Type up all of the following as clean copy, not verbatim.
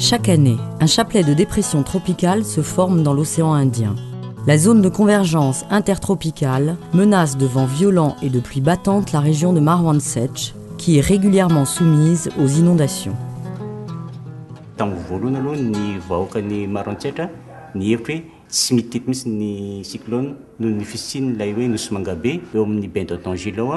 Chaque année, un chapelet de dépression tropicale se forme dans l'océan Indien. La zone de convergence intertropicale menace de vents violents et de pluies battantes la région de Marwan Sech, qui est régulièrement soumise aux inondations. Tsy mitety mihitsy ny cyclone no ny fisiany lay hoe nosy mangabe eo amin'ny bain d'Otangilo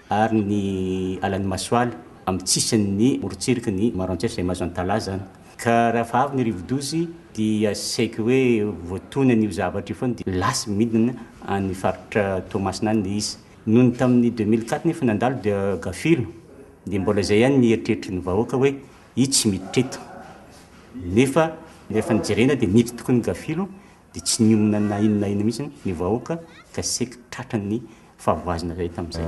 ary ny alan'ny masoaly amin'ny tsisan'ny morotsiriky ny maroantsesy izay mahazo antalaza ka raha avy ny rivodozy dia saika hoe voatonany io zavatra io foana dia lasa midina any faritra Toamasina any izy noho ny tamin'ny 2004 nefa nandalo dia gafilo dia mbola izay ihany ny eritreritry ny vahoaka hoe io tsy miditra eto nefa nijerena dia niditra tokony gafilo dia tsy niomana na inona mihitsy ny vahoaka ka saika tratran'ny fahavoazana izay tamin'izay.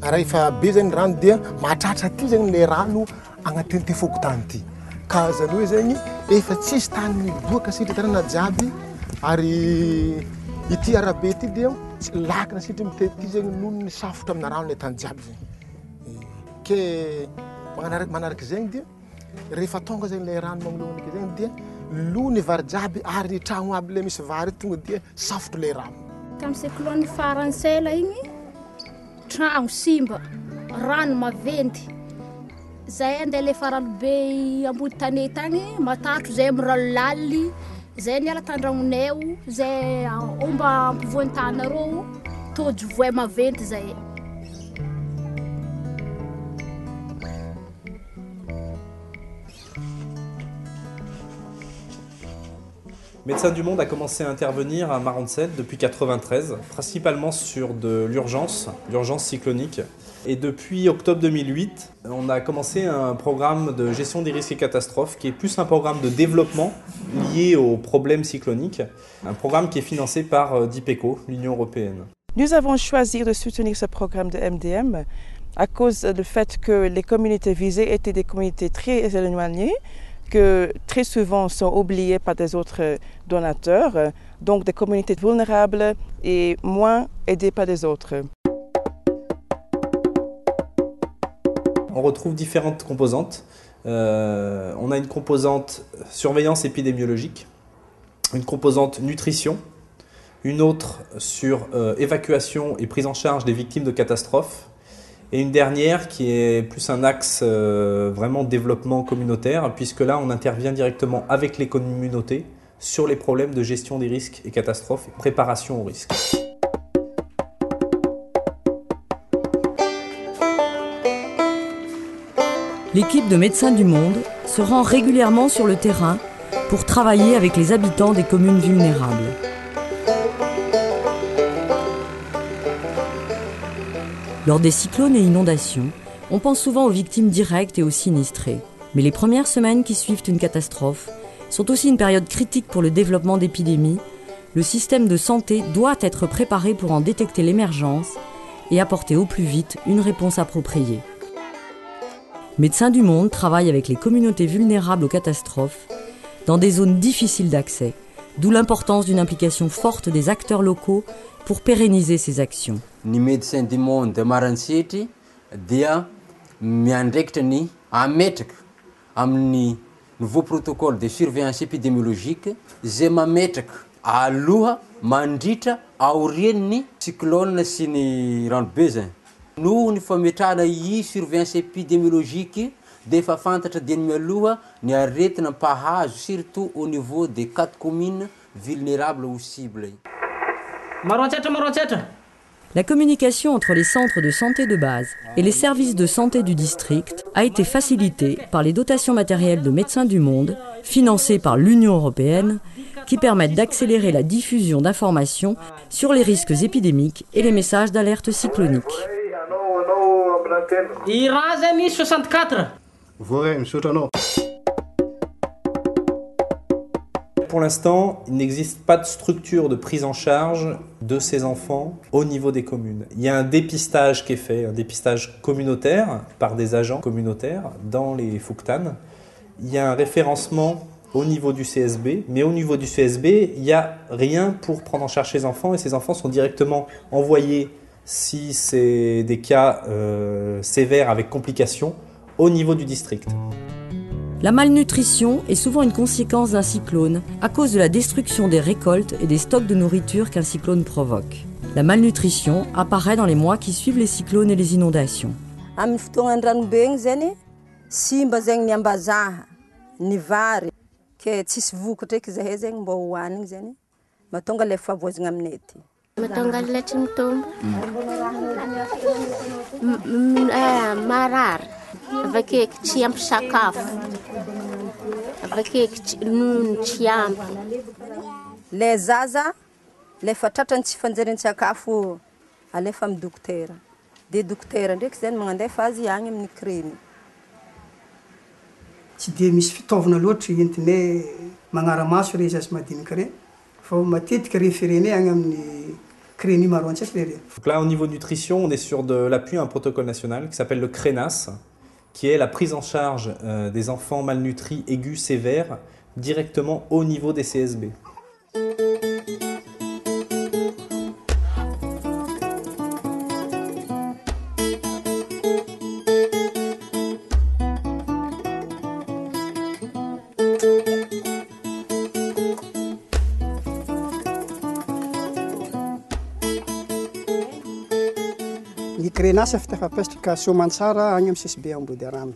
Rehefa be zany rano dia mahatratra aty zany le rano agnatin'ny ty fokotany ty ka zany hoe zany efa tsisy tany miboaka sitratrana jiaby ary ity arabe ity dia lakina sitry mitety ty zany noho ny safotra amina rano le tany jiaby zany ke manaraka zegny dia rehefa tonga zany le rano mamolomaniky zegny dia lo ny vary jiaby ary tragno aby le misy vary tonga dia safotra le rano. Tamin'ny cyclone faransela igny tragno simba rano maventy zay andeha le faralobe ambody tanety agny matatro zay miralo laly zay niala tandragnonay zay omba ampovoan'ny tanareo tojo voay maventy zay. Médecins du Monde a commencé à intervenir à Marwan Sech depuis 1993, principalement sur de l'urgence cyclonique. Et depuis octobre 2008, on a commencé un programme de gestion des risques et catastrophes qui est plus un programme de développement lié aux problèmes cycloniques, un programme qui est financé par DIPECO, l'Union européenne. Nous avons choisi de soutenir ce programme de MDM à cause du fait que les communautés visées étaient des communautés très éloignées, que très souvent sont oubliées par des autres donateurs, donc des communautés vulnérables et moins aidées par les autres. On retrouve différentes composantes. On a une composante surveillance épidémiologique, une composante nutrition, une autre sur évacuation et prise en charge des victimes de catastrophes, et une dernière qui est plus un axe vraiment développement communautaire, puisque là on intervient directement avec les communautés sur les problèmes de gestion des risques et catastrophes et préparation aux risques. L'équipe de Médecins du Monde se rend régulièrement sur le terrain pour travailler avec les habitants des communes vulnérables. Lors des cyclones et inondations, on pense souvent aux victimes directes et aux sinistrés. Mais les premières semaines qui suivent une catastrophe sont aussi une période critique pour le développement d'épidémies. Le système de santé doit être préparé pour en détecter l'émergence et apporter au plus vite une réponse appropriée. Médecins du Monde travaille avec les communautés vulnérables aux catastrophes dans des zones difficiles d'accès, d'où l'importance d'une implication forte des acteurs locaux pour pérenniser ces actions. Ny Médecins du Monde de Marwan Sech dia miandraikitra ny ametraka amin'ny nouveau protocole de surveillance épidémiologique zay mametraka aloha mandritra aorian'ny cyclone sy ny ranobe zany. Noho ny fametrahana i surveillance épidémiologique dia efa fantatra dia ny mialoha ny aretina mpahazo surtout au niveau des 4 communes vulnérables ou cibles. Marwan Sech. La communication entre les centres de santé de base et les services de santé du district a été facilitée par les dotations matérielles de Médecins du Monde, financées par l'Union européenne, qui permettent d'accélérer la diffusion d'informations sur les risques épidémiques et les messages d'alerte cyclonique. Irazani 64. Pour l'instant, il n'existe pas de structure de prise en charge de ces enfants au niveau des communes. Il y a un dépistage qui est fait, un dépistage communautaire par des agents communautaires dans les Fouktanes. Il y a un référencement au niveau du CSB, mais au niveau du CSB, il n'y a rien pour prendre en charge ces enfants et ces enfants sont directement envoyés, si c'est des cas sévères avec complications, au niveau du district. La malnutrition est souvent une conséquence d'un cyclone à cause de la destruction des récoltes et des stocks de nourriture qu'un cyclone provoque. La malnutrition apparaît dans les mois qui suivent les cyclones et les inondations. Amin'ny fotoagnan'ny ranobe igny zany simba zegny ny ambazaha ny vary ke tsisy vokatra eky zahay zegny mba hohanigny zany mahatonga le favoazagna aminay aty. Mahatonga le tsy mitombo marary avake tsy ampy sakafo avake nono tsy ampy. Le zaza le fa tratrany tsy fanjarin'ny sakafo alefa amin'ny dokotera. De dokotera ndraiky zany magnandefa azy agny amin'ny kremy. Tsy dia misy fitaovana loatra entinay magnaramaso re zazy madinika re fa matetika référenay agny amin'ny kremy maro antsasy le re. Donc là, au niveau nutrition, on est sur de l'appui à un protocole national qui s'appelle le CRENAS, qui est la prise en charge des enfants malnutris aigus sévères directement au niveau des CSB. Ny CRENAS fitafapetraka soamantsara agny amin'ny CSB Ambody Arama.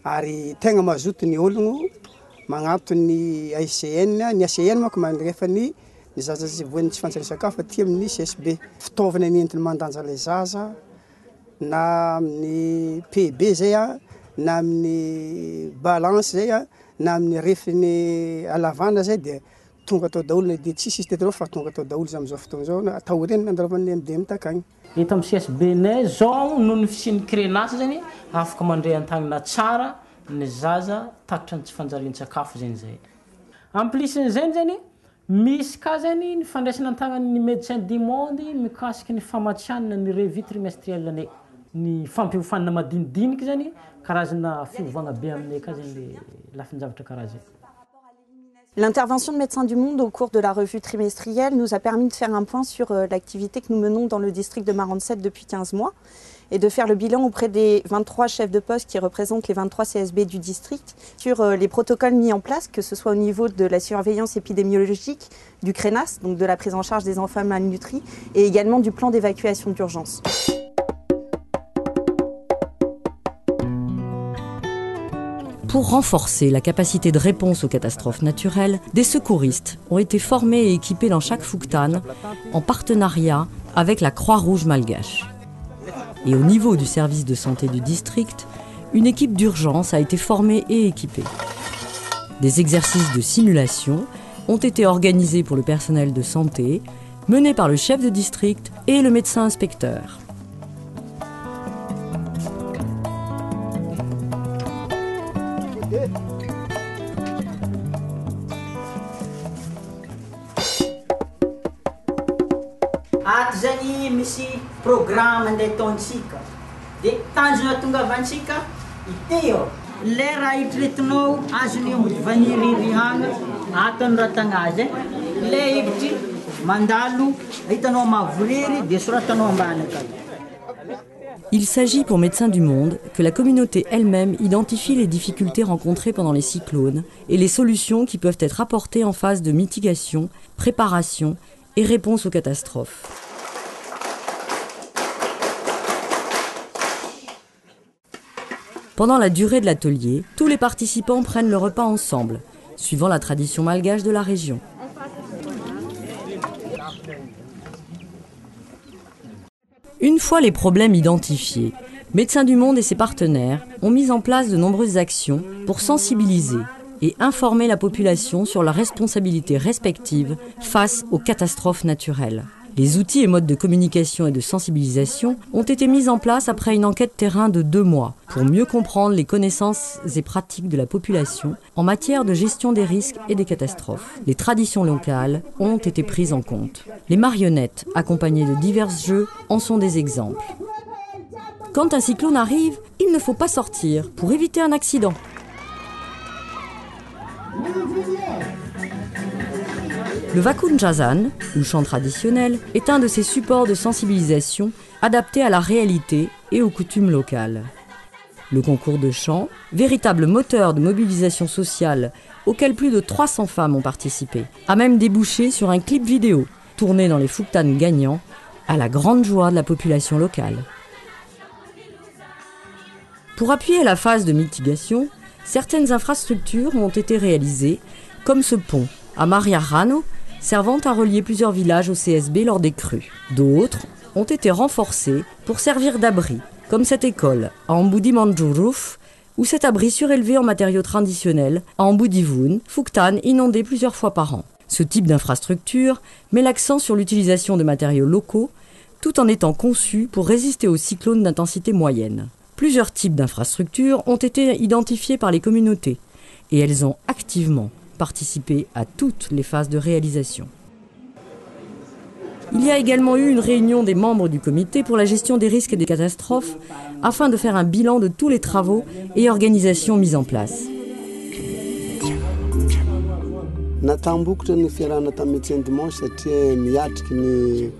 Ary tegna mazoto ny ologno magnato ny AICN, ny ACN manko manrefa ny zaza voany tsy fanjary sakafo aty amin'ny CSB. Fitaovana nentina mandanja le zaza na amin'ny PB zay na amin'ny balance zay na amin'ny refiny alavana zay dia tonga atao daholo dia tsisy teto fa tonga atao daholo amin'izao fotoana izao atao reny nandravan'ny MDM takagny. Eto amin'ny CSB-nay zao noho ny fisian'ny CRENAS zany afaka mandray an-tagnana tsara ny zaza tatitra ny tsy fanjariany sakafo zany zay. En plus n'izany zany misy ka zany ny fandraisana an-tagnan'ny médecin du monde mikasiky ny famatsianana ny revue trimestrielle-nay. Ny fampiofanana madinidinika zany karazana fiovagna be aminay ka zany lafinjavatra karazany. L'intervention de Médecins du Monde au cours de la revue trimestrielle nous a permis de faire un point sur l'activité que nous menons dans le district de Maranset depuis 15 mois et de faire le bilan auprès des 23 chefs de poste qui représentent les 23 CSB du district sur les protocoles mis en place, que ce soit au niveau de la surveillance épidémiologique, du CRENAS, donc de la prise en charge des enfants malnutris, et également du plan d'évacuation d'urgence. Pour renforcer la capacité de réponse aux catastrophes naturelles, des secouristes ont été formés et équipés dans chaque Fouktan en partenariat avec la Croix-Rouge malgache. Et au niveau du service de santé du district, une équipe d'urgence a été formée et équipée. Des exercices de simulation ont été organisés pour le personnel de santé, menés par le chef de district et le médecin inspecteur. Ato zany misy programme andeha ataontsika dia tanjona tongavantsika ity ô le raha itretinao azony ambody rihana atony ratagna azy le hevitry mandalo hitanao mavoriry dia soratanao ambany akany. Il s'agit pour Médecins du Monde que la communauté elle-même identifie les difficultés rencontrées pendant les cyclones et les solutions qui peuvent être apportées en phase de mitigation, préparation et réponse aux catastrophes. Pendant la durée de l'atelier, tous les participants prennent le repas ensemble, suivant la tradition malgache de la région. Une fois les problèmes identifiés, Médecins du Monde et ses partenaires ont mis en place de nombreuses actions pour sensibiliser et informer la population sur leurs responsabilités respectives face aux catastrophes naturelles. Les outils et modes de communication et de sensibilisation ont été mis en place après une enquête terrain de 2 mois pour mieux comprendre les connaissances et pratiques de la population en matière de gestion des risques et des catastrophes. Les traditions locales ont été prises en compte. Les marionnettes, accompagnées de divers jeux, en sont des exemples. Quand un cyclone arrive, il ne faut pas sortir pour éviter un accident. Le Vakunjazan, ou chant traditionnel, est un de ces supports de sensibilisation adaptés à la réalité et aux coutumes locales. Le concours de chant, véritable moteur de mobilisation sociale auquel plus de 300 femmes ont participé, a même débouché sur un clip vidéo tourné dans les Fouktan gagnants à la grande joie de la population locale. Pour appuyer la phase de mitigation, certaines infrastructures ont été réalisées, comme ce pont à Mariarano, servant à relier plusieurs villages au CSB lors des crues. D'autres ont été renforcées pour servir d'abri, comme cette école à Ambudi Manjuruf, ou cet abri surélevé en matériaux traditionnels à Ambudivun, Fouktan, inondé plusieurs fois par an. Ce type d'infrastructure met l'accent sur l'utilisation de matériaux locaux, tout en étant conçu pour résister aux cyclones d'intensité moyenne. Plusieurs types d'infrastructures ont été identifiés par les communautés, et elles ont activement participé à toutes les phases de réalisation. Il y a également eu une réunion des membres du comité pour la gestion des risques et des catastrophes afin de faire un bilan de tous les travaux et organisations mis en place. Natambokotra ny fiarahana tamin'ny médecin du monde satria miatriky ny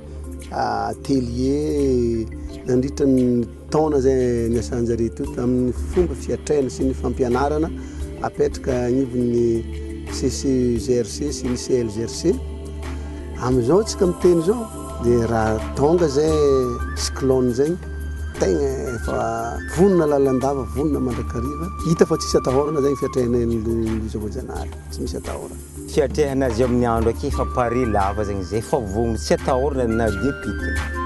atelier nandritra ny taona zay niasanjare to amin'ny fomba fiatraina sy ny fampianarana apetraka anivon'ny CCGRC sy ny CLGRC. Amizao tsika miteny zao dia raha tonga zay cyclone zay tegna efa vonona lalandava, vonona mandrakariva, hita fa tsisy atahorana zay fiatrainan'ny Lozoajanahary, tsy misy atahorana. Fiatrehana azy amin'ny andro aky efa pare lava zegny zay fa vonona tsy atahorana na dia pity.